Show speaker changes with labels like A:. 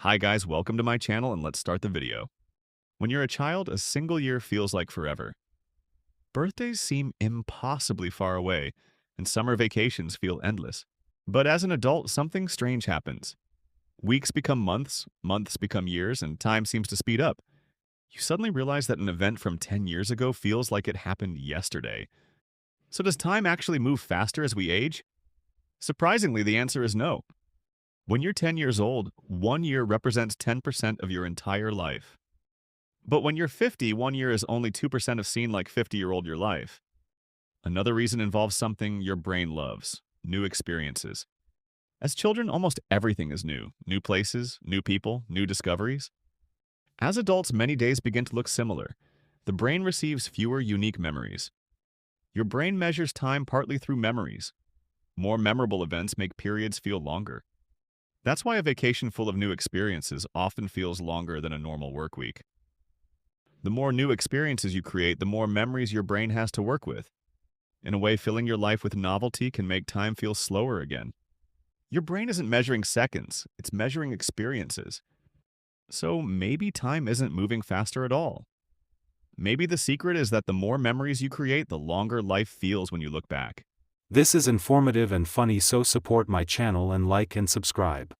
A: Hi guys, welcome to my channel and let's start the video. When you're a child, a single year feels like forever. Birthdays seem impossibly far away, and summer vacations feel endless. But as an adult, something strange happens. Weeks become months, months become years, and time seems to speed up. You suddenly realize that an event from 10 years ago feels like it happened yesterday. So does time actually move faster as we age? Surprisingly, the answer is no. When you're 10 years old, 1 year represents 10% of your entire life. But when you're 50, 1 year is only 2% of seen like 50-year-old your life. Another reason involves something your brain loves: new experiences. As children, almost everything is new. New places, new people, new discoveries. As adults, many days begin to look similar. The brain receives fewer unique memories. Your brain measures time partly through memories. More memorable events make periods feel longer. That's why a vacation full of new experiences often feels longer than a normal work week. The more new experiences you create, the more memories your brain has to work with. In a way, filling your life with novelty can make time feel slower again. Your brain isn't measuring seconds, it's measuring experiences. So maybe time isn't moving faster at all. Maybe the secret is that the more memories you create, the longer life feels when you look back.
B: This is informative and funny, so support my channel and like and subscribe.